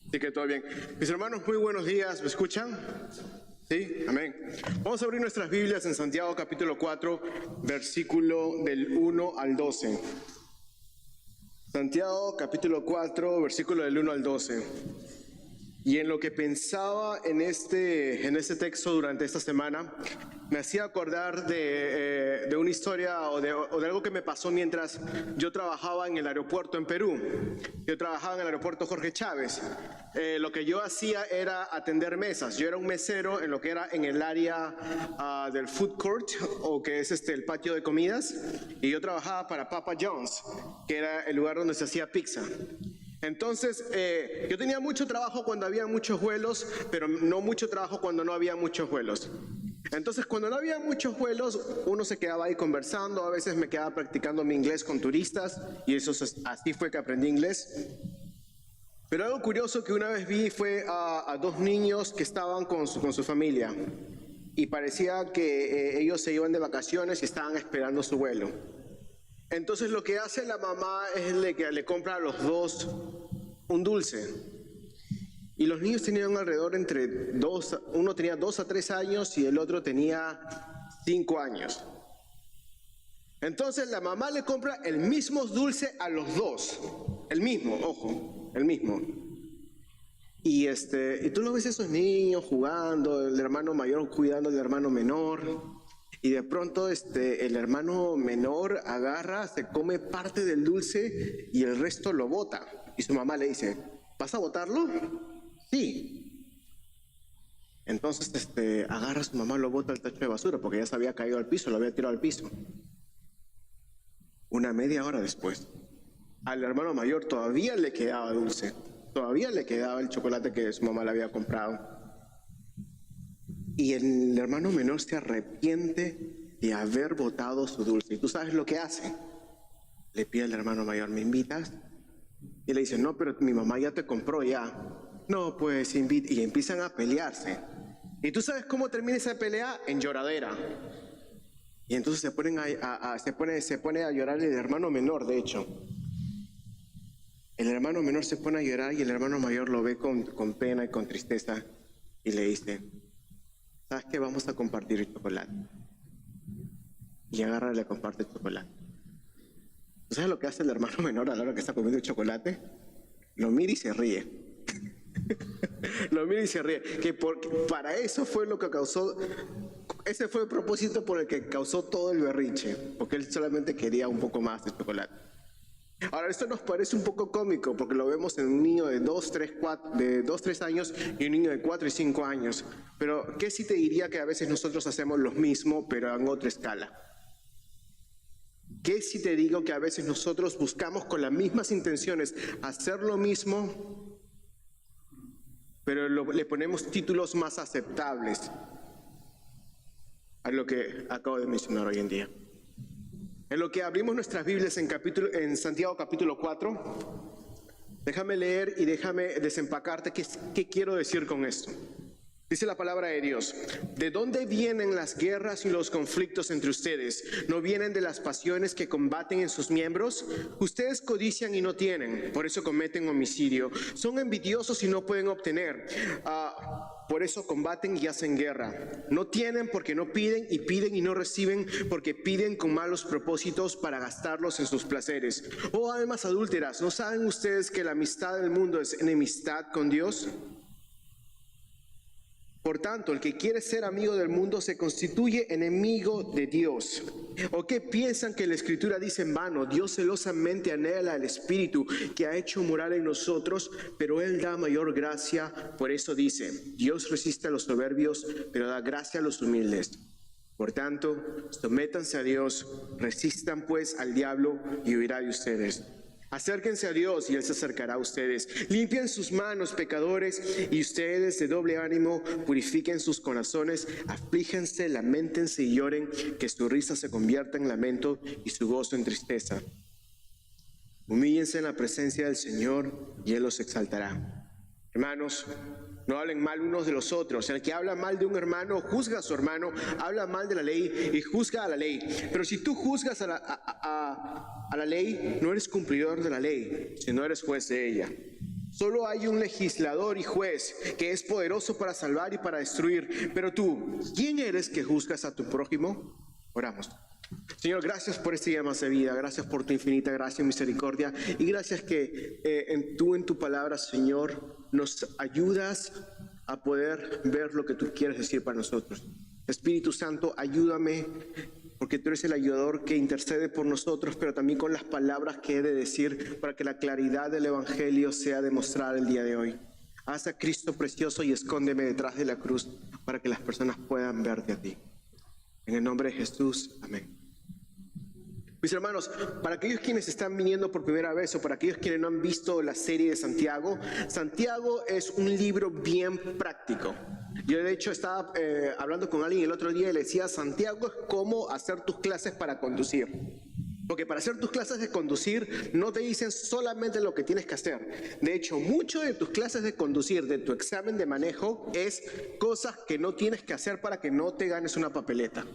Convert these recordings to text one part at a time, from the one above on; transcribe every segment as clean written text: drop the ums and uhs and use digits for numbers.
Así que todo bien. Mis hermanos, muy buenos días. ¿Me escuchan? Sí, amén. Vamos a abrir nuestras Biblias en Santiago capítulo 4, versículo del 1 al 12. Santiago capítulo 4, versículo del 1 al 12. Y en lo que pensaba en este texto durante esta semana, me hacía acordar de una historia o de algo que me pasó mientras yo trabajaba en el aeropuerto en Perú. Yo trabajaba en el aeropuerto Jorge Chávez. Lo que yo hacía era atender mesas. Yo era un mesero en lo que era en el área del food court, o que es el patio de comidas, y yo trabajaba para Papa John's, que era el lugar donde se hacía pizza. Entonces, yo tenía mucho trabajo cuando había muchos vuelos, pero no mucho trabajo cuando no había muchos vuelos. Entonces, cuando no había muchos vuelos, uno se quedaba ahí conversando, a veces me quedaba practicando mi inglés con turistas, y así fue que aprendí inglés. Pero algo curioso que una vez vi fue a dos niños que estaban con su familia, y parecía que ellos se iban de vacaciones y estaban esperando su vuelo. Entonces lo que hace la mamá es que le compra a los dos un dulce. Y los niños tenían alrededor uno tenía 2 a 3 años y el otro tenía 5 años. Entonces la mamá le compra el mismo dulce a los dos. El mismo, ojo, el mismo. Y tú lo ves a esos niños jugando, el hermano mayor cuidando al hermano menor. Y de pronto el hermano menor agarra, se come parte del dulce y el resto lo bota. Y su mamá le dice, ¿vas a botarlo? Sí. Entonces agarra a su mamá, lo bota al tacho de basura porque ya se había caído al piso, lo había tirado al piso. Una media hora después, al hermano mayor todavía le quedaba dulce, todavía le quedaba el chocolate que su mamá le había comprado. Y el hermano menor se arrepiente de haber botado su dulce. ¿Y tú sabes lo que hace? Le pide al hermano mayor, ¿me invitas? Y le dice, no, pero mi mamá ya te compró ya. No, pues invita. Y empiezan a pelearse. ¿Y tú sabes cómo termina esa pelea? En lloradera. Y entonces se pone a llorar el hermano menor, de hecho. El hermano menor se pone a llorar y el hermano mayor lo ve con pena y con tristeza y le dice, ¿sabes qué? Vamos a compartir el chocolate. Y agarra y le comparte el chocolate. ¿Sabes lo que hace el hermano menor a la hora que está comiendo el chocolate? Lo mira y se ríe. Lo mira y se ríe. Para eso fue lo que causó, ese fue el propósito por el que causó todo el berrinche, porque él solamente quería un poco más de chocolate. Ahora, esto nos parece un poco cómico porque lo vemos en un niño de 2, 3 años y un niño de 4 y 5 años. Pero, ¿qué si te diría que a veces nosotros hacemos lo mismo, pero en otra escala? ¿Qué si te digo que a veces nosotros buscamos con las mismas intenciones hacer lo mismo, pero le ponemos títulos más aceptables a lo que acabo de mencionar hoy en día? En lo que abrimos nuestras Biblias en Santiago capítulo 4, déjame leer y déjame desempacarte qué quiero decir con esto. Dice la palabra de Dios, ¿de dónde vienen las guerras y los conflictos entre ustedes? ¿No vienen de las pasiones que combaten en sus miembros? Ustedes codician y no tienen, por eso cometen homicidio. Son envidiosos y no pueden obtener, por eso combaten y hacen guerra. No tienen porque no piden y no reciben porque piden con malos propósitos para gastarlos en sus placeres. Oh, almas adúlteras, ¿no saben ustedes que la amistad del mundo es enemistad con Dios? Por tanto, el que quiere ser amigo del mundo se constituye enemigo de Dios. ¿O qué piensan que la Escritura dice en vano? Dios celosamente anhela el Espíritu que ha hecho morar en nosotros, pero Él da mayor gracia. Por eso dice, Dios resiste a los soberbios, pero da gracia a los humildes. Por tanto, sométanse a Dios, resistan pues al diablo y huirá de ustedes. Acérquense a Dios y Él se acercará a ustedes. Limpien sus manos, pecadores, y ustedes de doble ánimo purifiquen sus corazones, aflíjense, lamentense y lloren, que su risa se convierta en lamento y su gozo en tristeza. Humíllense en la presencia del Señor y Él los exaltará. Hermanos, no hablen mal unos de los otros. El que habla mal de un hermano, juzga a su hermano, habla mal de la ley y juzga a la ley. Pero si tú juzgas a la ley, no eres cumplidor de la ley, sino eres juez de ella. Solo hay un legislador y juez que es poderoso para salvar y para destruir. Pero tú, ¿quién eres que juzgas a tu prójimo? Oramos. Señor, gracias por este día más de vida, gracias por tu infinita gracia y misericordia, y gracias que en tu palabra, Señor, nos ayudas a poder ver lo que tú quieres decir para nosotros. Espíritu Santo, ayúdame, porque tú eres el ayudador que intercede por nosotros, pero también con las palabras que he de decir para que la claridad del Evangelio sea demostrada el día de hoy. Haz a Cristo precioso y escóndeme detrás de la cruz para que las personas puedan verte a ti. En el nombre de Jesús, amén. Mis hermanos, para aquellos quienes están viniendo por primera vez o para aquellos quienes no han visto la serie de Santiago, Santiago es un libro bien práctico. Yo de hecho estaba hablando con alguien el otro día y le decía, Santiago es como hacer tus clases para conducir. Porque para hacer tus clases de conducir no te dicen solamente lo que tienes que hacer. De hecho, mucho de tus clases de conducir, de tu examen de manejo, es cosas que no tienes que hacer para que no te ganes una papeleta.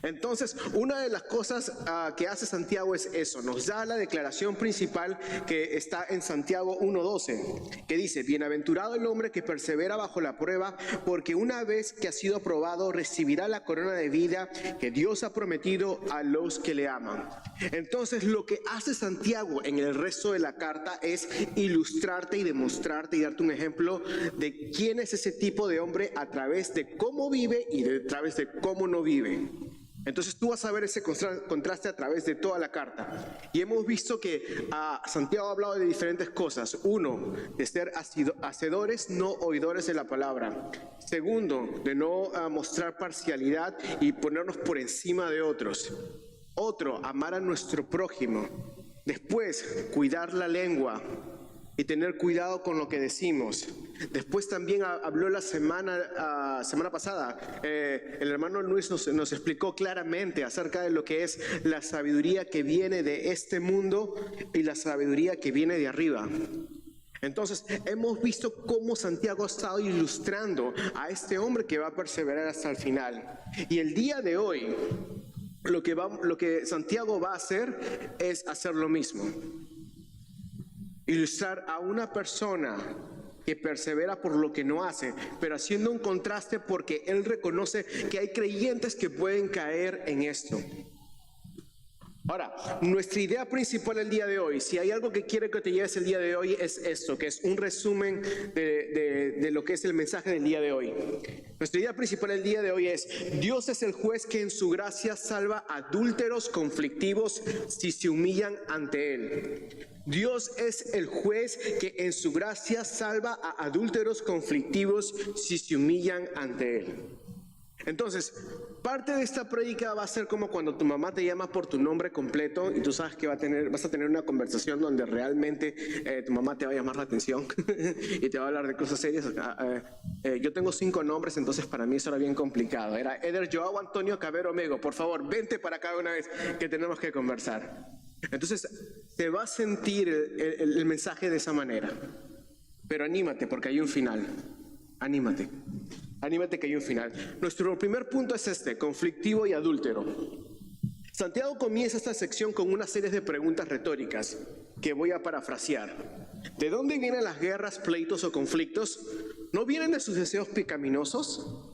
Entonces, una de las cosas que hace Santiago es eso, nos da la declaración principal que está en Santiago 1:12, que dice, bienaventurado el hombre que persevera bajo la prueba, porque una vez que ha sido aprobado recibirá la corona de vida que Dios ha prometido a los que le aman. Entonces, lo que hace Santiago en el resto de la carta es ilustrarte y demostrarte y darte un ejemplo de quién es ese tipo de hombre a través de cómo vive y a través de cómo no vive. Entonces tú vas a ver ese contraste a través de toda la carta. Y hemos visto que Santiago ha hablado de diferentes cosas. Uno, de ser hacedores, no oidores de la palabra. Segundo, de no mostrar parcialidad y ponernos por encima de otros. Otro, amar a nuestro prójimo. Después, cuidar la lengua y tener cuidado con lo que decimos. Después también habló la semana pasada, el hermano Luis nos explicó claramente acerca de lo que es la sabiduría que viene de este mundo y la sabiduría que viene de arriba. Entonces hemos visto cómo Santiago ha estado ilustrando a este hombre que va a perseverar hasta el final. Y el día de hoy, lo que Santiago va a hacer es hacer lo mismo. Ilustrar a una persona que persevera por lo que no hace, pero haciendo un contraste porque él reconoce que hay creyentes que pueden caer en esto. Ahora, nuestra idea principal el día de hoy, si hay algo que quiere que te lleves el día de hoy, es esto, que es un resumen de lo que es el mensaje del día de hoy. Nuestra idea principal el día de hoy es, Dios es el juez que en su gracia salva a adúlteros conflictivos si se humillan ante Él. Dios es el juez que en su gracia salva a adúlteros conflictivos si se humillan ante Él. Entonces, parte de esta prédica va a ser como cuando tu mamá te llama por tu nombre completo y tú sabes que vas a tener una conversación donde realmente tu mamá te va a llamar la atención y te va a hablar de cosas serias. Yo tengo 5 nombres, entonces para mí eso era bien complicado. Era Eder Joao Antonio Cabero Mego. Por favor, vente para acá una vez que tenemos que conversar. Entonces, te va a sentir el mensaje de esa manera. Pero anímate porque hay un final. Anímate que hay un final. Nuestro primer punto es conflictivo y adúltero. Santiago comienza esta sección con una serie de preguntas retóricas que voy a parafrasear. ¿De dónde vienen las guerras, pleitos o conflictos? ¿No vienen de sus deseos pecaminosos?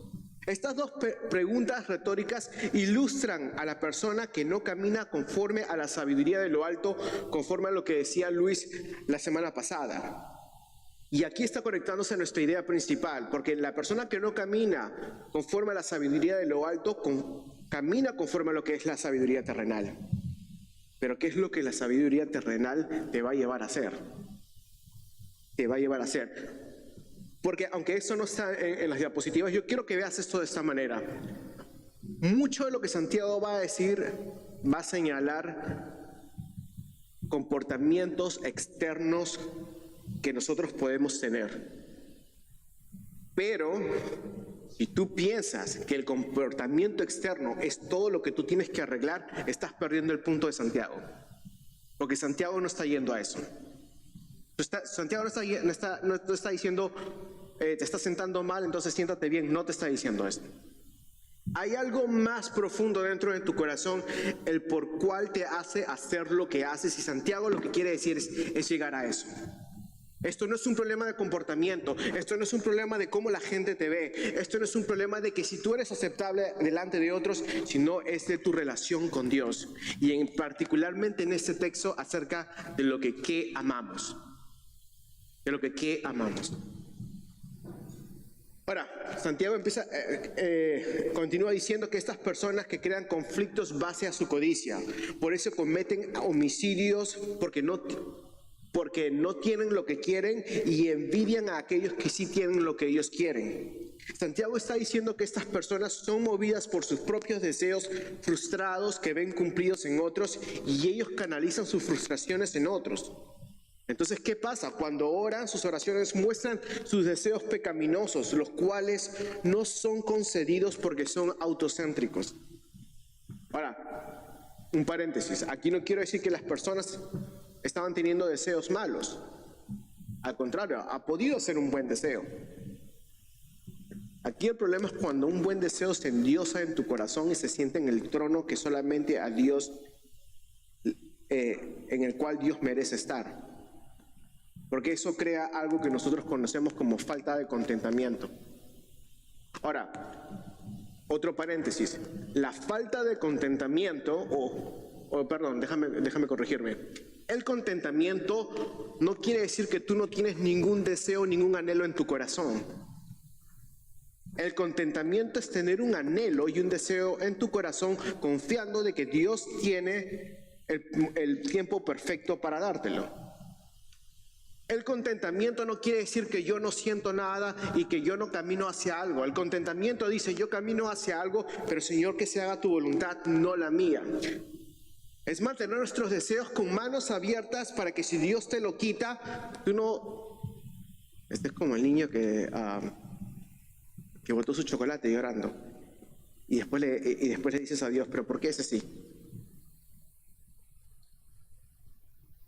Estas dos preguntas retóricas ilustran a la persona que no camina conforme a la sabiduría de lo alto, conforme a lo que decía Luis la semana pasada. Y aquí está conectándose a nuestra idea principal, porque la persona que no camina conforme a la sabiduría de lo alto, camina conforme a lo que es la sabiduría terrenal. Pero ¿qué es lo que la sabiduría terrenal te va a llevar a hacer? Te va a llevar a hacer. Porque aunque eso no está en las diapositivas, yo quiero que veas esto de esta manera. Mucho de lo que Santiago va a decir va a señalar comportamientos externos que nosotros podemos tener. Pero si tú piensas que el comportamiento externo es todo lo que tú tienes que arreglar, estás perdiendo el punto de Santiago. Porque Santiago no está yendo a eso. Santiago no está diciendo, te estás sentando mal, entonces siéntate bien. No te está diciendo esto. Hay algo más profundo dentro de tu corazón, el por cual te hace hacer lo que haces. Y Santiago lo que quiere decir es llegar a eso. Esto no es un problema de comportamiento, esto no es un problema de cómo la gente te ve, esto no es un problema de que si tú eres aceptable delante de otros, sino es de tu relación con Dios. Y particularmente en este texto acerca de lo que ¿qué amamos? De lo que ¿qué amamos? Ahora, Santiago continúa diciendo que estas personas que crean conflictos base a su codicia, por eso cometen homicidios porque no tienen lo que quieren y envidian a aquellos que sí tienen lo que ellos quieren. Santiago está diciendo que estas personas son movidas por sus propios deseos frustrados que ven cumplidos en otros y ellos canalizan sus frustraciones en otros. Entonces, ¿qué pasa? Cuando oran, sus oraciones muestran sus deseos pecaminosos, los cuales no son concedidos porque son autocéntricos. Ahora, un paréntesis. Aquí no quiero decir que las personas estaban teniendo deseos malos. Al contrario, ha podido ser un buen deseo. Aquí el problema es cuando un buen deseo se endiosa en tu corazón y se siente en el trono que solamente a Dios, en el cual Dios merece estar. Porque eso crea algo que nosotros conocemos como falta de contentamiento. Ahora, otro paréntesis. La falta de contentamiento, déjame corregirme. El contentamiento no quiere decir que tú no tienes ningún deseo, ningún anhelo en tu corazón. El contentamiento es tener un anhelo y un deseo en tu corazón confiando de que Dios tiene el tiempo perfecto para dártelo. El contentamiento no quiere decir que yo no siento nada y que yo no camino hacia algo. El contentamiento dice, yo camino hacia algo, pero Señor, que se haga tu voluntad, no la mía. Es mantener nuestros deseos con manos abiertas para que si Dios te lo quita, tú no... Este es como el niño que botó su chocolate llorando. Y después le dices a Dios, pero ¿por qué es así?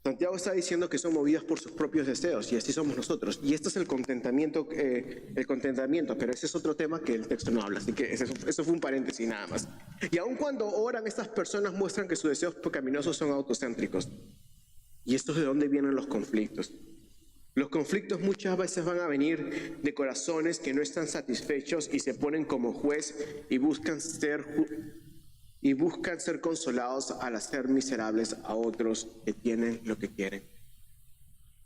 Santiago está diciendo que son movidas por sus propios deseos y así somos nosotros. Y este es el contentamiento, pero ese es otro tema que el texto no habla. Así que eso fue un paréntesis nada más. Y aun cuando oran, estas personas muestran que sus deseos pecaminosos son autocéntricos. Y esto es de dónde vienen los conflictos. Los conflictos muchas veces van a venir de corazones que no están satisfechos y se ponen como juez y buscan ser consolados al hacer miserables a otros que tienen lo que quieren.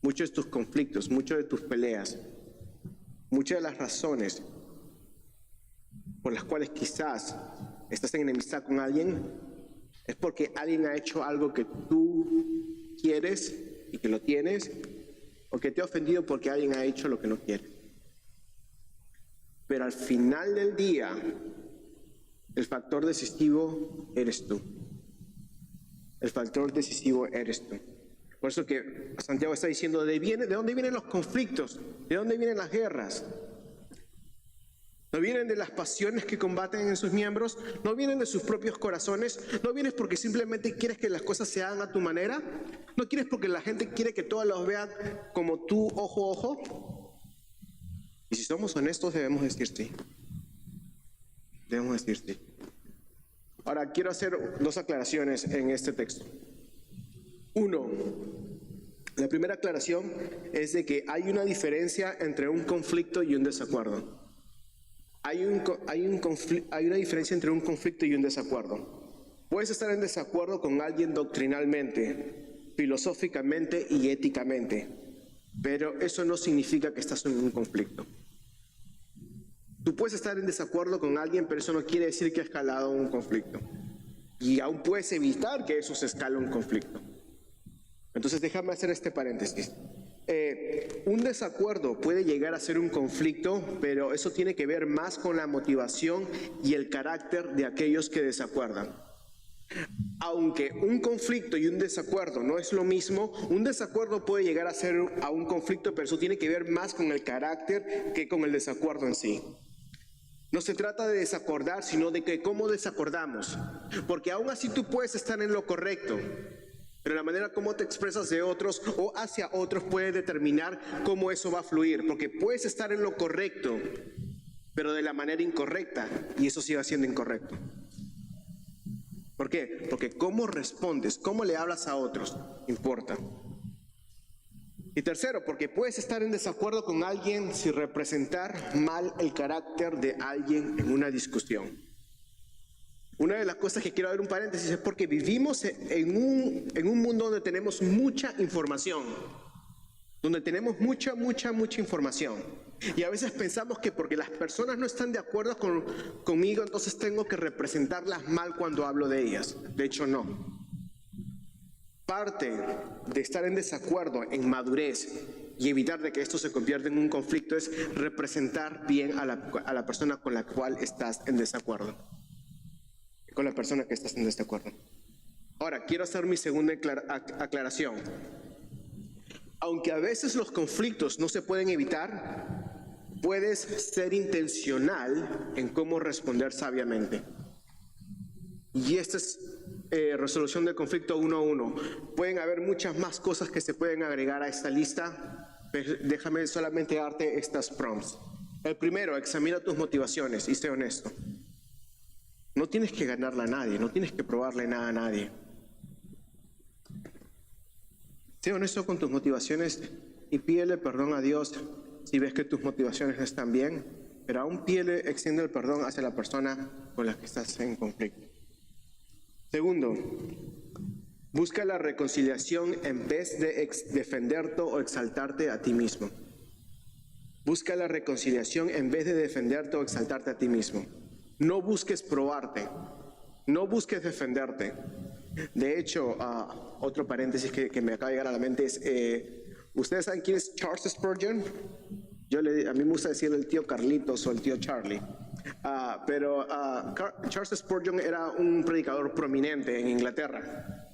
Muchos de tus conflictos, muchas de tus peleas, muchas de las razones por las cuales quizás estás en enemistad con alguien es porque alguien ha hecho algo que tú quieres y que lo tienes, o que te ha ofendido porque alguien ha hecho lo que no quieres. Pero al final del día, el factor decisivo eres tú. El factor decisivo eres tú. Por eso que Santiago está diciendo, ¿de dónde vienen los conflictos? ¿De dónde vienen las guerras? ¿No vienen de las pasiones que combaten en sus miembros? ¿No vienen de sus propios corazones? ¿No vienes porque simplemente quieres que las cosas se hagan a tu manera? ¿No quieres porque la gente quiere que todos los vean como tú, ojo a ojo? Y si somos honestos, debemos decir sí. Debemos decir sí. Ahora, quiero hacer dos aclaraciones en este texto. Uno, la primera aclaración es de que hay una diferencia entre un conflicto y un desacuerdo. Hay una diferencia entre un conflicto y un desacuerdo. Puedes estar en desacuerdo con alguien doctrinalmente, filosóficamente y éticamente, pero eso no significa que estás en un conflicto. Tú puedes estar en desacuerdo con alguien, pero eso no quiere decir que ha escalado un conflicto. Y aún puedes evitar que eso se escale un conflicto. Entonces déjame hacer este paréntesis. Un desacuerdo puede llegar a ser un conflicto, pero eso tiene que ver más con la motivación y el carácter de aquellos que desacuerdan. Aunque un conflicto y un desacuerdo no es lo mismo, un desacuerdo puede llegar a ser un conflicto, pero eso tiene que ver más con el carácter que con el desacuerdo en sí. No se trata de desacordar, sino de que cómo desacordamos. Porque aún así tú puedes estar en lo correcto, pero la manera como te expresas de otros o hacia otros puede determinar cómo eso va a fluir. Porque puedes estar en lo correcto, pero de la manera incorrecta, y eso sigue siendo incorrecto. ¿Por qué? Porque cómo respondes, cómo le hablas a otros, importa. Y tercero, porque puedes estar en desacuerdo con alguien sin representar mal el carácter de alguien en una discusión. Una de las cosas que quiero dar un paréntesis es porque vivimos en un mundo donde tenemos mucha información, donde tenemos mucha información. Y a veces pensamos que porque las personas no están de acuerdo conmigo, entonces tengo que representarlas mal cuando hablo de ellas. De hecho, no. Parte de estar en desacuerdo, en madurez y evitar de que esto se convierta en un conflicto es representar bien a la persona con la cual estás en desacuerdo. Con la persona que estás en desacuerdo. Ahora, quiero hacer mi segunda aclaración. Aunque a veces los conflictos no se pueden evitar, puedes ser intencional en cómo responder sabiamente. Y esta es resolución de conflicto 1-1. Pueden haber muchas más cosas que se pueden agregar a esta lista, pero déjame solamente darte estas prompts. El primero, examina tus motivaciones y sé honesto. No tienes que ganarle a nadie, no tienes que probarle nada a nadie. Sé honesto con tus motivaciones y pídele perdón a Dios si ves que tus motivaciones no están bien, pero aún extiende el perdón hacia la persona con la que estás en conflicto. Segundo, busca la reconciliación en vez de defenderte o exaltarte a ti mismo. Busca la reconciliación en vez de defenderte o exaltarte a ti mismo. No busques probarte, no busques defenderte. De hecho, otro paréntesis que me acaba de llegar a la mente es, ¿ustedes saben quién es Charles Spurgeon? A mí me gusta decirle el tío Carlitos o el tío Charlie. Pero Charles Spurgeon era un predicador prominente en Inglaterra.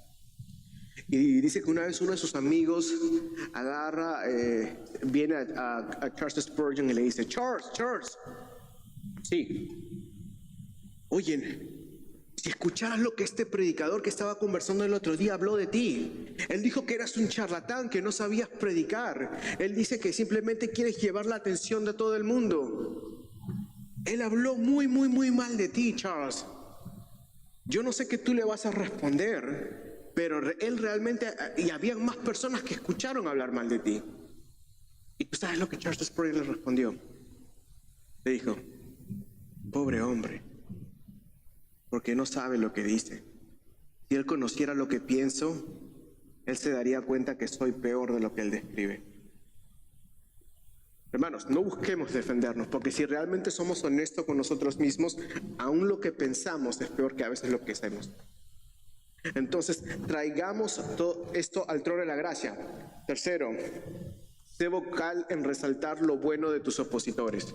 Y dice que una vez uno de sus amigos viene a Charles Spurgeon y le dice, Charles, sí. Oye, si escucharas lo que este predicador que estaba conversando el otro día habló de ti. Él dijo que eras un charlatán, que no sabías predicar. Él dice que simplemente quieres llevar la atención de todo el mundo. Él habló muy mal de ti, Charles. Yo no sé qué tú le vas a responder, pero él realmente, y había más personas que escucharon hablar mal de ti. ¿Y tú sabes lo que Charles Spurgeon le respondió? Le dijo, pobre hombre, porque no sabe lo que dice. Si él conociera lo que pienso, él se daría cuenta que soy peor de lo que él describe. Hermanos, no busquemos defendernos, porque si realmente somos honestos con nosotros mismos, aún lo que pensamos es peor que a veces lo que hacemos. Entonces, traigamos todo esto al trono de la gracia. Tercero, sé vocal en resaltar lo bueno de tus opositores.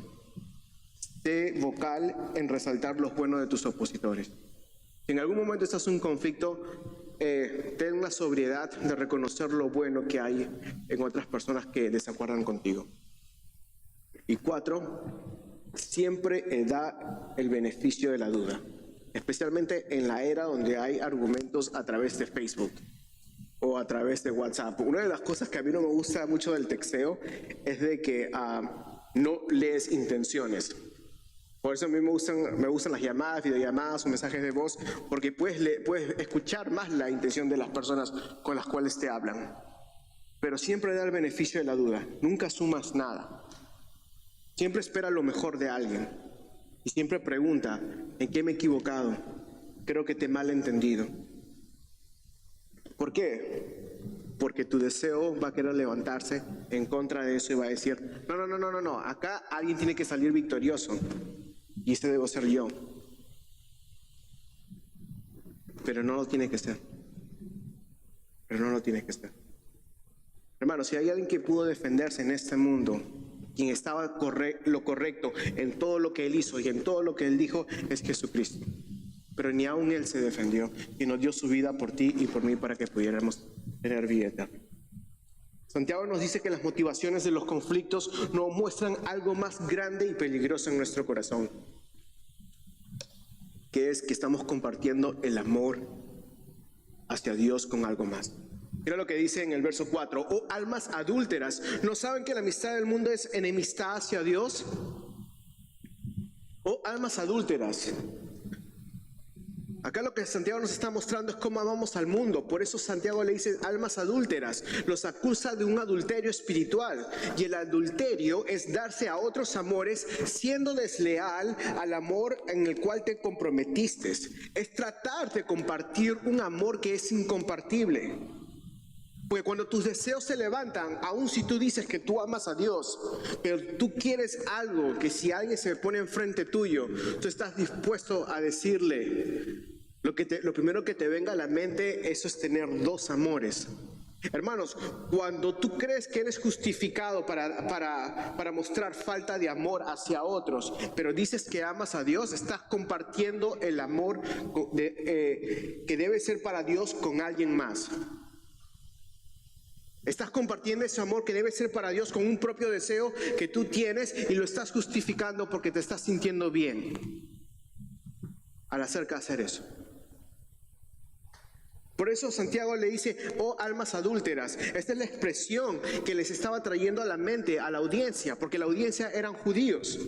Sé vocal en resaltar lo bueno de tus opositores. Si en algún momento estás en un conflicto, ten la sobriedad de reconocer lo bueno que hay en otras personas que desacuerdan contigo. Y 4, siempre da el beneficio de la duda, especialmente en la era donde hay argumentos a través de Facebook o a través de WhatsApp. Una de las cosas que a mí no me gusta mucho del texteo es de que no lees intenciones. Por eso a mí me gustan las llamadas, videollamadas o mensajes de voz, porque puedes escuchar más la intención de las personas con las cuales te hablan. Pero siempre da el beneficio de la duda, nunca asumas nada. Siempre espera lo mejor de alguien y siempre pregunta, ¿en qué me he equivocado? Creo que te he malentendido. ¿Por qué? Porque tu deseo va a querer levantarse en contra de eso y va a decir, no, acá alguien tiene que salir victorioso. Y ese debo ser yo. Pero no lo tiene que ser. Hermanos, si hay alguien que pudo defenderse en este mundo, quien estaba lo correcto en todo lo que él hizo y en todo lo que él dijo, es Jesucristo. Pero ni aún él se defendió y nos dio su vida por ti y por mí para que pudiéramos tener vida eterna. Santiago nos dice que las motivaciones de los conflictos nos muestran algo más grande y peligroso en nuestro corazón, que es que estamos compartiendo el amor hacia Dios con algo más. Mira lo que dice en el verso 4, oh almas adúlteras, ¿no saben que la amistad del mundo es enemistad hacia Dios? Oh almas adúlteras. Acá lo que Santiago nos está mostrando es cómo amamos al mundo. Por eso Santiago le dice almas adúlteras. Los acusa de un adulterio espiritual. Y el adulterio es darse a otros amores siendo desleal al amor en el cual te comprometiste. Es tratar de compartir un amor que es incompartible. Porque cuando tus deseos se levantan, aun si tú dices que tú amas a Dios, pero tú quieres algo que si alguien se pone enfrente tuyo, tú estás dispuesto a decirle, lo primero que te venga a la mente, eso es tener dos amores. Hermanos, cuando tú crees que eres justificado para mostrar falta de amor hacia otros, pero dices que amas a Dios, estás compartiendo el amor que debe ser para Dios con alguien más. Estás compartiendo ese amor que debe ser para Dios con un propio deseo que tú tienes y lo estás justificando porque te estás sintiendo bien al hacer eso. Por eso Santiago le dice, oh almas adúlteras. Esta es la expresión que les estaba trayendo a la mente, a la audiencia, porque la audiencia eran judíos.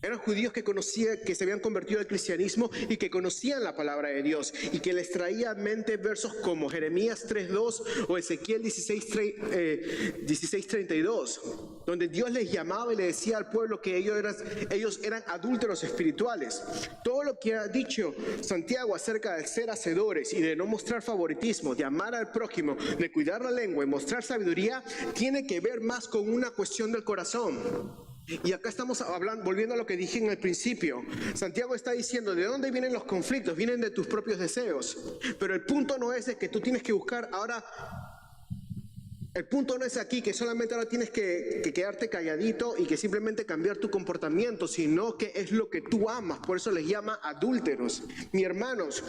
Eran judíos que se habían convertido al cristianismo y que conocían la palabra de Dios y que les traía a mente versos como Jeremías 3:2 o Ezequiel 16:32, donde Dios les llamaba y le decía al pueblo que ellos eran adúlteros espirituales. Todo lo que ha dicho Santiago acerca de ser hacedores y de no mostrar favoritismo, de amar al prójimo, de cuidar la lengua y mostrar sabiduría, tiene que ver más con una cuestión del corazón. Y acá estamos volviendo a lo que dije en el principio. Santiago está diciendo, ¿de dónde vienen los conflictos? Vienen de tus propios deseos. Pero el punto no es de que tú tienes que buscar ahora. El punto no es aquí que solamente ahora tienes que quedarte calladito y que simplemente cambiar tu comportamiento, sino que es lo que tú amas. Por eso les llama adúlteros. Mi hermanos,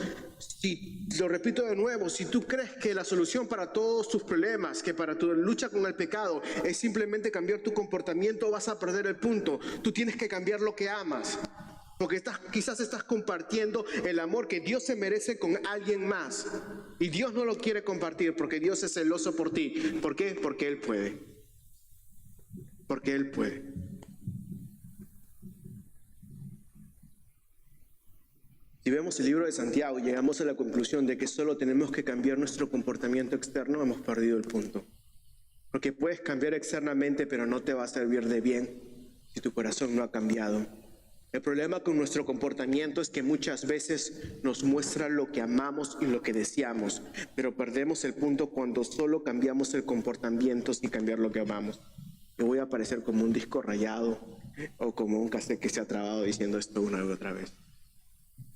lo repito de nuevo, si tú crees que la solución para todos tus problemas, que para tu lucha con el pecado es simplemente cambiar tu comportamiento, vas a perder el punto. Tú tienes que cambiar lo que amas. Porque quizás estás compartiendo el amor que Dios se merece con alguien más. Y Dios no lo quiere compartir porque Dios es celoso por ti. ¿Por qué? Porque Él puede. Porque Él puede. Si vemos el libro de Santiago y llegamos a la conclusión de que solo tenemos que cambiar nuestro comportamiento externo, hemos perdido el punto. Porque puedes cambiar externamente, pero no te va a servir de bien si tu corazón no ha cambiado. El problema con nuestro comportamiento es que muchas veces nos muestra lo que amamos y lo que deseamos, pero perdemos el punto cuando solo cambiamos el comportamiento sin cambiar lo que amamos. Yo voy a parecer como un disco rayado o como un cassette que se ha trabado diciendo esto una y otra vez.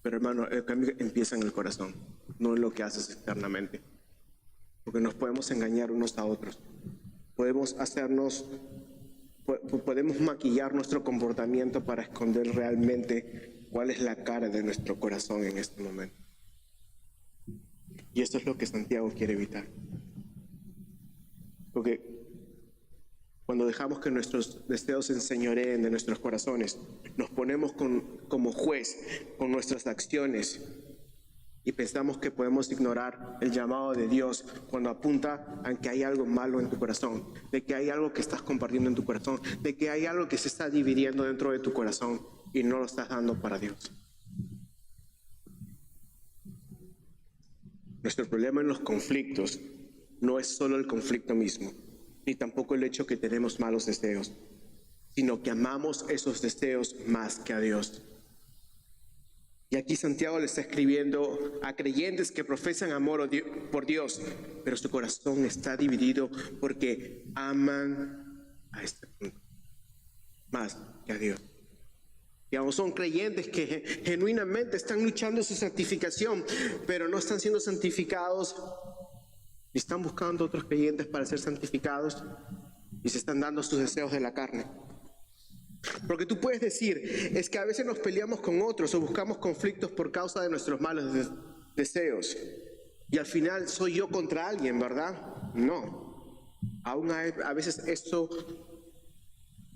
Pero hermano, el cambio empieza en el corazón, no en lo que haces externamente. Porque nos podemos engañar unos a otros. Podemos maquillar nuestro comportamiento para esconder realmente cuál es la cara de nuestro corazón en este momento. Y esto es lo que Santiago quiere evitar. Porque cuando dejamos que nuestros deseos se enseñoreen de nuestros corazones, nos ponemos como juez con nuestras acciones y pensamos que podemos ignorar el llamado de Dios cuando apunta a que hay algo malo en tu corazón, de que hay algo que estás compartiendo en tu corazón, de que hay algo que se está dividiendo dentro de tu corazón y no lo estás dando para Dios. Nuestro problema en los conflictos no es solo el conflicto mismo, ni tampoco el hecho que tenemos malos deseos, sino que amamos esos deseos más que a Dios. Y aquí Santiago le está escribiendo a creyentes que profesan amor por Dios, pero su corazón está dividido porque aman a este punto más que a Dios. Digamos, son creyentes que genuinamente están luchando su santificación, pero no están siendo santificados y están buscando otros creyentes para ser santificados y se están dando sus deseos de la carne. Porque tú puedes decir, es que a veces nos peleamos con otros o buscamos conflictos por causa de nuestros malos deseos. Y al final soy yo contra alguien, ¿verdad? No. Aún a veces esto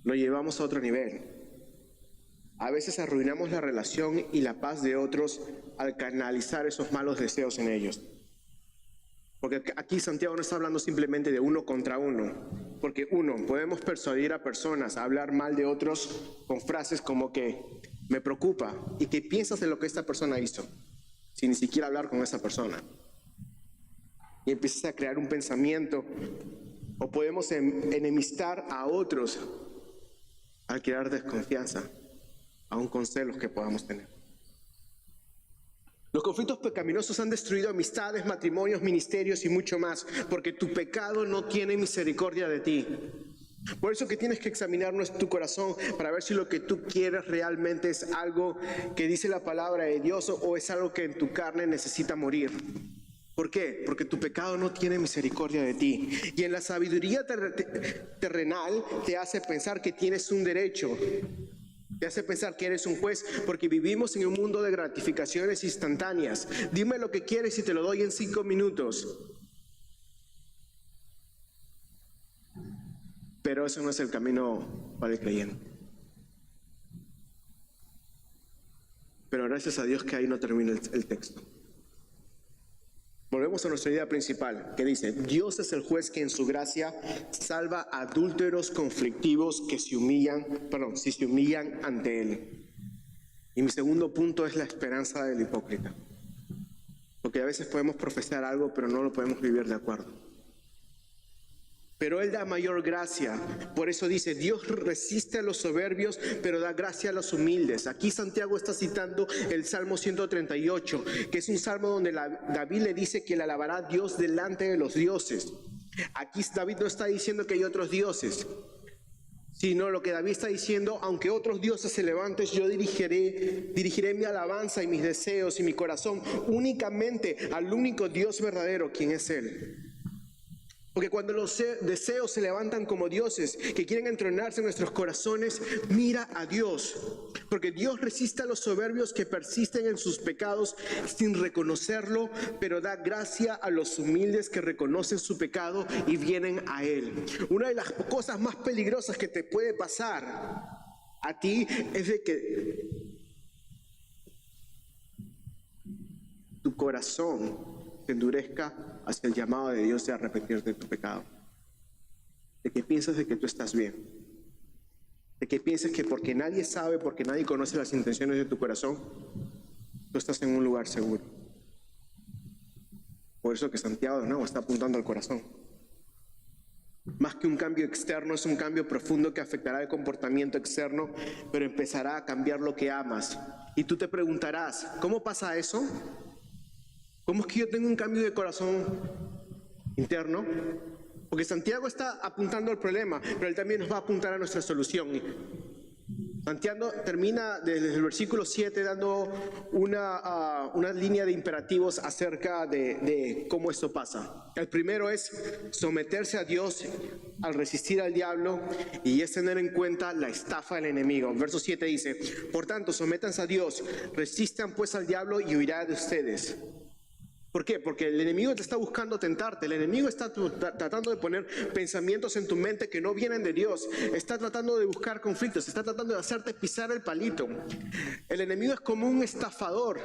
lo llevamos a otro nivel. A veces arruinamos la relación y la paz de otros al canalizar esos malos deseos en ellos. Porque aquí Santiago no está hablando simplemente de uno contra uno. Porque podemos persuadir a personas a hablar mal de otros con frases como que me preocupa y qué piensas de lo que esta persona hizo. sin ni siquiera hablar con esa persona. Y empiezas a crear un pensamiento, o podemos enemistar a otros al crear desconfianza, aún con celos que podamos tener. Los conflictos pecaminosos han destruido amistades, matrimonios, ministerios y mucho más, porque tu pecado no tiene misericordia de ti. Por eso que tienes que examinar tu corazón para ver si lo que tú quieres realmente es algo que dice la palabra de Dios o es algo que en tu carne necesita morir. ¿Por qué? Porque tu pecado no tiene misericordia de ti. Y en la sabiduría terrenal te hace pensar que tienes un derecho. Te hace pensar que eres un juez, porque vivimos en un mundo de gratificaciones instantáneas. Dime lo que quieres y te lo doy en 5 minutos. Pero eso no es el camino para el creyente. Pero gracias a Dios que ahí no termina el texto. Volvemos a nuestra idea principal, que dice: Dios es el juez que en su gracia salva a adúlteros conflictivos que si se humillan ante Él. Y mi segundo punto es la esperanza del hipócrita. Porque a veces podemos profesar algo, pero no lo podemos vivir de acuerdo. Pero Él da mayor gracia. Por eso dice: Dios resiste a los soberbios, pero da gracia a los humildes. Aquí Santiago está citando el Salmo 138, que es un salmo donde David le dice que le alabará a Dios delante de los dioses. Aquí David no está diciendo que hay otros dioses, sino lo que David está diciendo: aunque otros dioses se levanten, yo dirigiré mi alabanza y mis deseos y mi corazón únicamente al único Dios verdadero, quien es Él. Porque cuando los deseos se levantan como dioses que quieren entronarse en nuestros corazones, mira a Dios. Porque Dios resiste a los soberbios que persisten en sus pecados sin reconocerlo, pero da gracia a los humildes que reconocen su pecado y vienen a Él. Una de las cosas más peligrosas que te puede pasar a ti es de que tu corazón se endurezca hacia el llamado de Dios de arrepentirte de tu pecado. De que piensas de que tú estás bien. De que pienses que porque nadie sabe, porque nadie conoce las intenciones de tu corazón, tú estás en un lugar seguro. Por eso que Santiago de nuevo está apuntando al corazón. Más que un cambio externo, es un cambio profundo que afectará el comportamiento externo, pero empezará a cambiar lo que amas. Y tú te preguntarás: ¿cómo pasa eso? ¿Cómo es que yo tengo un cambio de corazón interno? Porque Santiago está apuntando al problema, pero él también nos va a apuntar a nuestra solución. Santiago termina desde el versículo 7 dando una línea de imperativos acerca de cómo esto pasa. El primero es someterse a Dios al resistir al diablo, y es tener en cuenta la estafa del enemigo. Verso 7 dice: por tanto, sométanse a Dios, resistan pues al diablo y huirá de ustedes. ¿Por qué? Porque el enemigo te está buscando tentarte. El enemigo está tratando de poner pensamientos en tu mente que no vienen de Dios. Está tratando de buscar conflictos. Está tratando de hacerte pisar el palito. El enemigo es como un estafador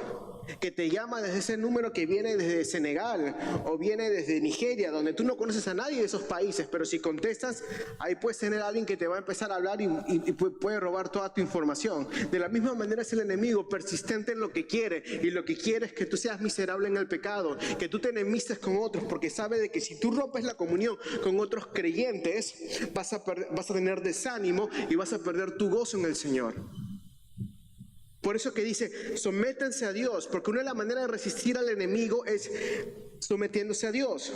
que te llama desde ese número que viene desde Senegal o viene desde Nigeria, donde tú no conoces a nadie de esos países, pero si contestas, ahí puedes tener a alguien que te va a empezar a hablar y puede robar toda tu información. De la misma manera es el enemigo, persistente en lo que quiere, y lo que quiere es que tú seas miserable en el pecado, que tú te enemistes con otros, porque sabe de que si tú rompes la comunión con otros creyentes, vas a tener desánimo y vas a perder tu gozo en el Señor. Por eso que dice: sométanse a Dios, porque una de las maneras de resistir al enemigo es sometiéndose a Dios.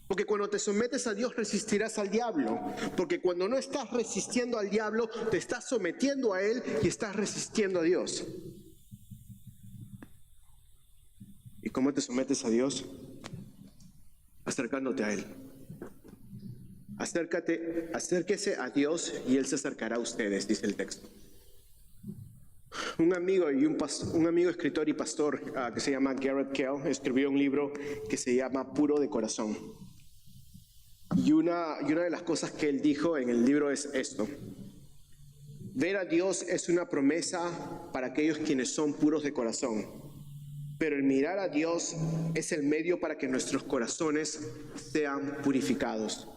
Porque cuando te sometes a Dios, resistirás al diablo. Porque cuando no estás resistiendo al diablo, te estás sometiendo a él y estás resistiendo a Dios. ¿Y cómo te sometes a Dios? Acercándote a Él. Acérquese a Dios y Él se acercará a ustedes, dice el texto. Un amigo escritor y pastor que se llama Garrett Kell escribió un libro que se llama Puro de Corazón. Y una de las cosas que él dijo en el libro es esto: ver a Dios es una promesa para aquellos quienes son puros de corazón, pero el mirar a Dios es el medio para que nuestros corazones sean purificados.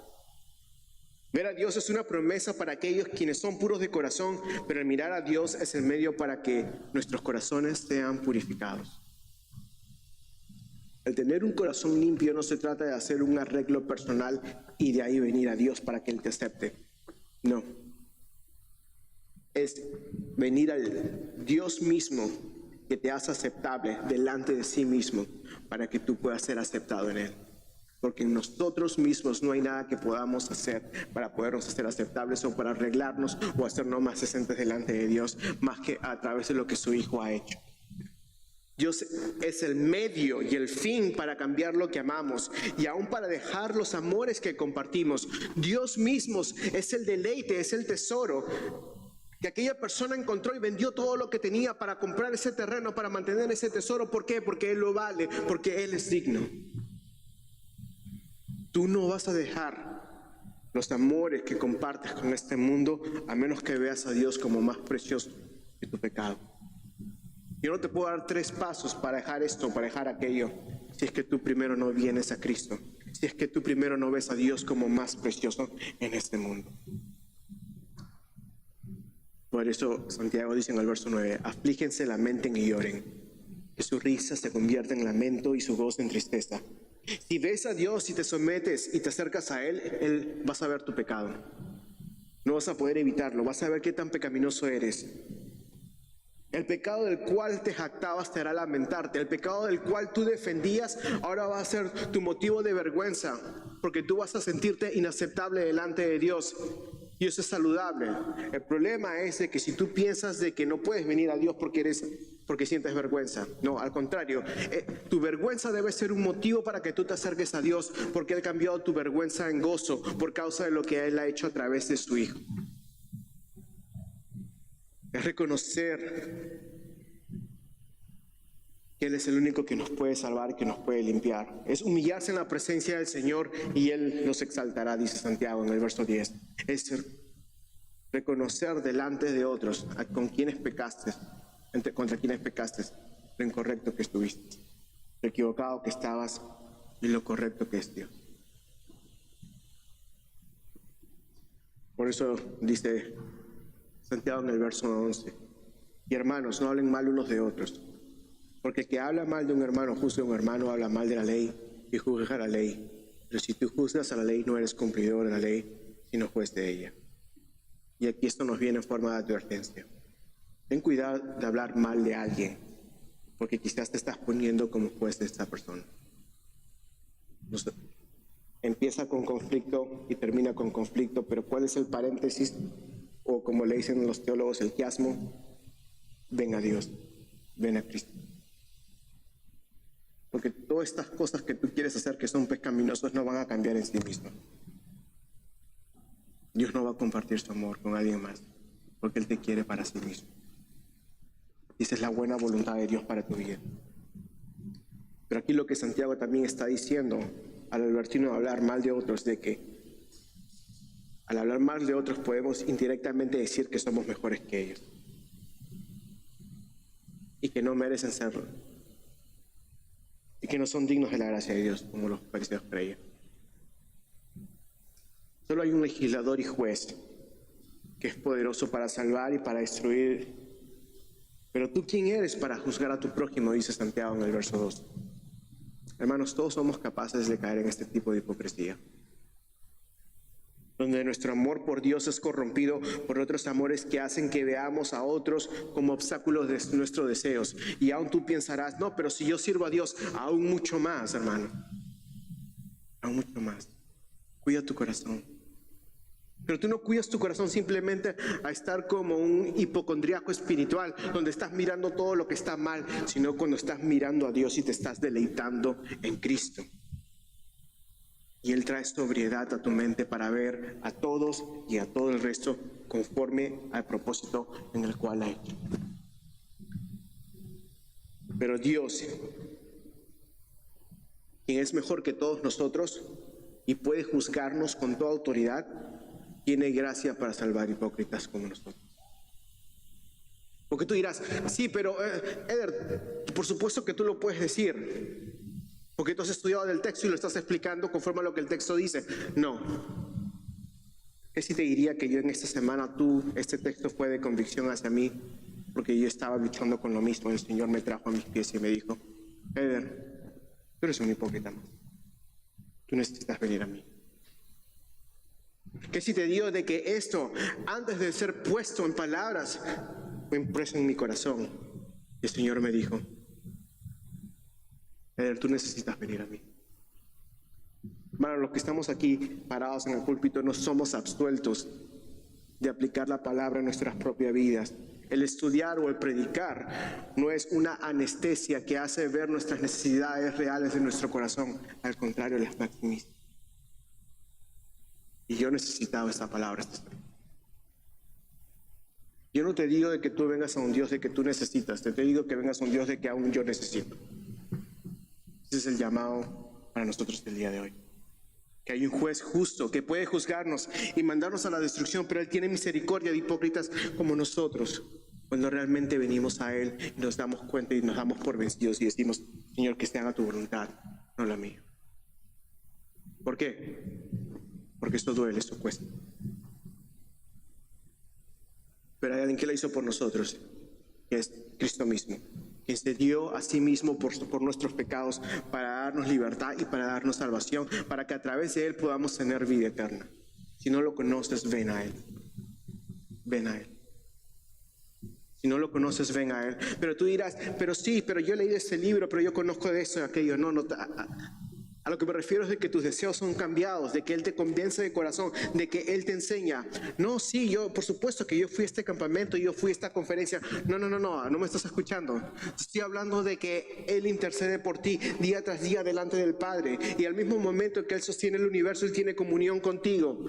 Ver a Dios es una promesa para aquellos quienes son puros de corazón, pero el mirar a Dios es el medio para que nuestros corazones sean purificados. El tener un corazón limpio no se trata de hacer un arreglo personal y de ahí venir a Dios para que Él te acepte. No. Es venir al Dios mismo que te hace aceptable delante de sí mismo para que tú puedas ser aceptado en Él. Porque en nosotros mismos no hay nada que podamos hacer para podernos hacer aceptables o para arreglarnos o hacernos más decentes delante de Dios, más que a través de lo que su Hijo ha hecho. Dios es el medio y el fin para cambiar lo que amamos y aún para dejar los amores que compartimos. Dios mismo es el deleite, es el tesoro que aquella persona encontró y vendió todo lo que tenía para comprar ese terreno, para mantener ese tesoro. ¿Por qué? Porque Él lo vale, porque Él es digno. Tú no vas a dejar los amores que compartes con este mundo a menos que veas a Dios como más precioso que tu pecado. Yo no te puedo dar 3 pasos para dejar esto, para dejar aquello, si es que tú primero no vienes a Cristo, si es que tú primero no ves a Dios como más precioso en este mundo. Por eso Santiago dice en el verso 9, aflíjense, lamenten y lloren, que su risa se convierta en lamento y su gozo en tristeza. Si ves a Dios y te sometes y te acercas a Él vas a ver tu pecado. No vas a poder evitarlo, vas a ver qué tan pecaminoso eres. El pecado del cual te jactabas te hará lamentarte. El pecado del cual tú defendías ahora va a ser tu motivo de vergüenza, porque tú vas a sentirte inaceptable delante de Dios. Y eso es saludable. El problema es de que si tú piensas de que no puedes venir a Dios porque sientes vergüenza. No, al contrario, tu vergüenza debe ser un motivo para que tú te acerques a Dios, porque Él ha cambiado tu vergüenza en gozo por causa de lo que Él ha hecho a través de su Hijo. Es reconocer que Él es el único que nos puede salvar, que nos puede limpiar. Es humillarse en la presencia del Señor y Él nos exaltará, dice Santiago en el verso 10. Es reconocer delante de otros con quienes pecaste, contra quienes pecaste, lo incorrecto que estuviste, lo equivocado que estabas y lo correcto que es Dios. Por eso dice Santiago en el verso 11, y hermanos, no hablen mal unos de otros, porque el que habla mal de un hermano, juzga a un hermano, habla mal de la ley y juzga a la ley. Pero si tú juzgas a la ley, no eres cumplidor de la ley, sino juez de ella. Y aquí esto nos viene en forma de advertencia. Ten cuidado de hablar mal de alguien, porque quizás te estás poniendo como juez de esta persona. Empieza con conflicto y termina con conflicto, pero ¿cuál es el paréntesis? O como le dicen los teólogos, el quiasmo. Ven a Dios, ven a Cristo. Porque todas estas cosas que tú quieres hacer que son pecaminosas no van a cambiar en sí mismas. Dios no va a compartir su amor con alguien más, porque Él te quiere para sí mismo. Y esa es la buena voluntad de Dios para tu vida. Pero aquí lo que Santiago también está diciendo al advertirnos de hablar mal de otros, de que al hablar mal de otros podemos indirectamente decir que somos mejores que ellos y que no merecen serlo y que no son dignos de la gracia de Dios, como los fariseos creían. Solo hay un legislador y juez que es poderoso para salvar y para destruir. Pero tú, ¿quién eres para juzgar a tu prójimo?, dice Santiago en el verso 2. Hermanos, todos somos capaces de caer en este tipo de hipocresía, donde nuestro amor por Dios es corrompido por otros amores que hacen que veamos a otros como obstáculos de nuestros deseos. Y aún tú pensarás, no, pero si yo sirvo a Dios, aún mucho más, hermano. Aún mucho más. Cuida tu corazón. Pero tú no cuidas tu corazón simplemente a estar como un hipocondríaco espiritual, donde estás mirando todo lo que está mal, sino cuando estás mirando a Dios y te estás deleitando en Cristo. Y Él trae sobriedad a tu mente para ver a todos y a todo el resto conforme al propósito en el cual hay. Pero Dios, quien es mejor que todos nosotros y puede juzgarnos con toda autoridad, tiene gracia para salvar hipócritas como nosotros. Porque tú dirás, sí, pero Eder, por supuesto que tú lo puedes decir, porque tú has estudiado del texto y lo estás explicando conforme a lo que el texto dice. No. ¿Qué si te diría que yo en esta semana este texto fue de convicción hacia mí? Porque yo estaba luchando con lo mismo. El Señor me trajo a mis pies y me dijo, Eder, Tú eres un hipócrita. Tú necesitas venir a mí. ¿Qué si te digo de que esto, antes de ser puesto en palabras, fue impreso en mi corazón? Y el Señor me dijo, Eder, tú necesitas venir a mí. Hermano, los que estamos aquí parados en el púlpito no somos absueltos de aplicar la palabra en nuestras propias vidas. El estudiar o el predicar no es una anestesia que hace ver nuestras necesidades reales de nuestro corazón. Al contrario, las maximiza. Y yo necesitaba esa palabra. Yo no te digo de que tú vengas a un Dios de que tú necesitas. Te digo que vengas a un Dios de que aún yo necesito. Ese es el llamado para nosotros del día de hoy. Que hay un juez justo que puede juzgarnos y mandarnos a la destrucción, pero Él tiene misericordia de hipócritas como nosotros, cuando realmente venimos a Él y nos damos cuenta y nos damos por vencidos y decimos, Señor, que se haga tu voluntad, no la mía. ¿Por qué? Porque esto duele, esto cuesta. Pero hay alguien que la hizo por nosotros, que es Cristo mismo, que se dio a sí mismo por nuestros pecados para darnos libertad y para darnos salvación, para que a través de Él podamos tener vida eterna. Si no lo conoces, ven a Él. Ven a Él. Si no lo conoces, ven a Él. Pero tú dirás, pero sí, pero yo he leído este libro, pero yo conozco de eso y aquello. No, a lo que me refiero es de que tus deseos son cambiados, de que Él te convence de corazón, de que Él te enseña. No, sí, yo, por supuesto que yo fui a este campamento, yo fui a esta conferencia. No me estás escuchando. Estoy hablando de que Él intercede por ti día tras día delante del Padre. Y al mismo momento que Él sostiene el universo, Él tiene comunión contigo.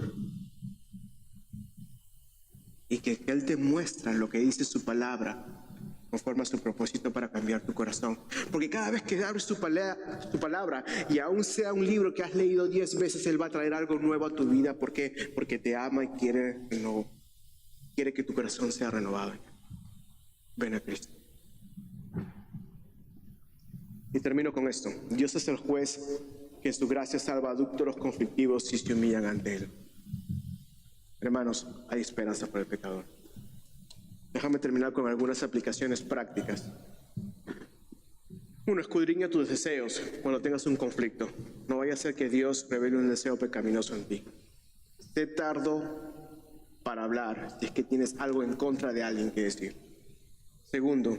Y que Él te muestra lo que dice su palabra, conforme a su propósito para cambiar tu corazón. Porque cada vez que abres tu palabra, y aún sea un libro que has leído 10 veces, Él va a traer algo nuevo a tu vida. ¿Por qué? Porque te ama y quiere que tu corazón sea renovado. Ven a Cristo. Y termino con esto. Dios es el juez que en su gracia salva a adúlteros conflictivos si se humillan ante Él. Hermanos, hay esperanza para el pecador. Déjame terminar con algunas aplicaciones prácticas. 1. Escudriña tus deseos cuando tengas un conflicto. No vaya a ser que Dios revele un deseo pecaminoso en ti. Sé tardo para hablar si es que tienes algo en contra de alguien que decir. 2.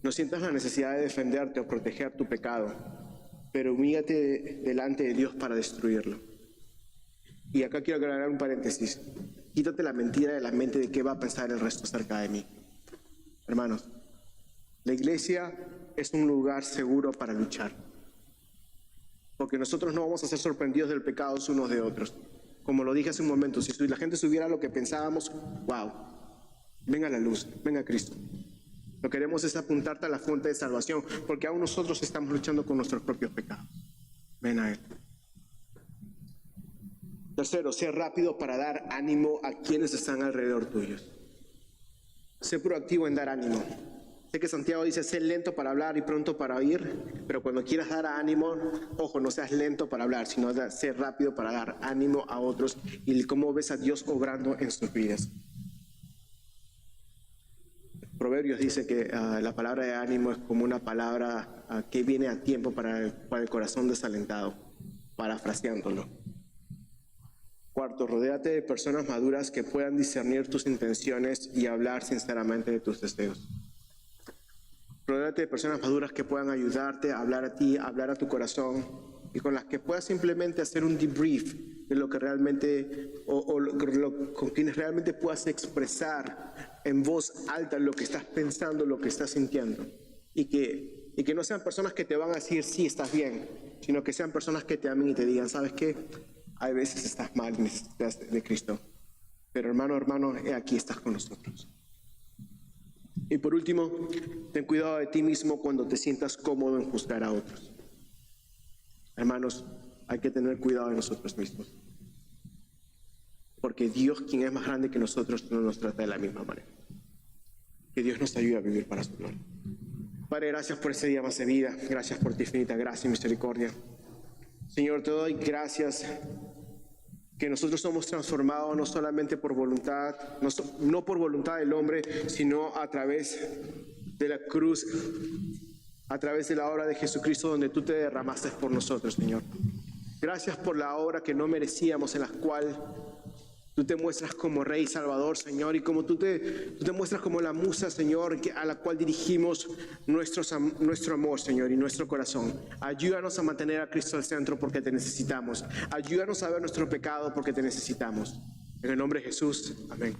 No sientas la necesidad de defenderte o proteger tu pecado, pero humíllate delante de Dios para destruirlo. Y acá quiero agregar un paréntesis. Quítate la mentira de la mente de qué va a pensar el resto acerca de mí. Hermanos, la iglesia es un lugar seguro para luchar. Porque nosotros no vamos a ser sorprendidos del pecado unos de otros. Como lo dije hace un momento, si la gente supiera lo que pensábamos, wow, venga a la luz, venga a Cristo. Lo que queremos es apuntarte a la fuente de salvación, porque aún nosotros estamos luchando con nuestros propios pecados. Ven a Él. 3. Sé rápido para dar ánimo a quienes están alrededor tuyos. Sé proactivo en dar ánimo. Sé que Santiago dice, sé lento para hablar y pronto para oír, pero cuando quieras dar ánimo, ojo, no seas lento para hablar, sino sé rápido para dar ánimo a otros y cómo ves a Dios obrando en sus vidas. Proverbios dice que la palabra de ánimo es como una palabra que viene a tiempo para el corazón desalentado, parafraseándolo. 4. Rodéate de personas maduras que puedan discernir tus intenciones y hablar sinceramente de tus deseos. Rodéate de personas maduras que puedan ayudarte a hablar a ti, a hablar a tu corazón, y con las que puedas simplemente hacer un debrief de lo que realmente, con quienes realmente puedas expresar en voz alta lo que estás pensando, lo que estás sintiendo. Y que no sean personas que te van a decir, sí, estás bien, sino que sean personas que te amen y te digan, ¿sabes qué? Hay veces estás mal y necesitas de Cristo. Pero hermano, aquí estás con nosotros. Y por último, ten cuidado de ti mismo cuando te sientas cómodo en juzgar a otros. Hermanos, hay que tener cuidado de nosotros mismos. Porque Dios, quien es más grande que nosotros, no nos trata de la misma manera. Que Dios nos ayude a vivir para su gloria. Padre, gracias por este día más de vida. Gracias por tu infinita gracia y misericordia. Señor, te doy gracias que nosotros somos transformados no solamente por voluntad, no por voluntad del hombre, sino a través de la cruz a través de la obra de Jesucristo, donde tú te derramaste por nosotros, Señor. Gracias por la obra que no merecíamos, en la cual tú te muestras como Rey y Salvador, Señor, y como tú te muestras como la musa, Señor, a la cual dirigimos nuestro amor, Señor, y nuestro corazón. Ayúdanos a mantener a Cristo al centro porque te necesitamos. Ayúdanos a ver nuestro pecado porque te necesitamos. En el nombre de Jesús, amén.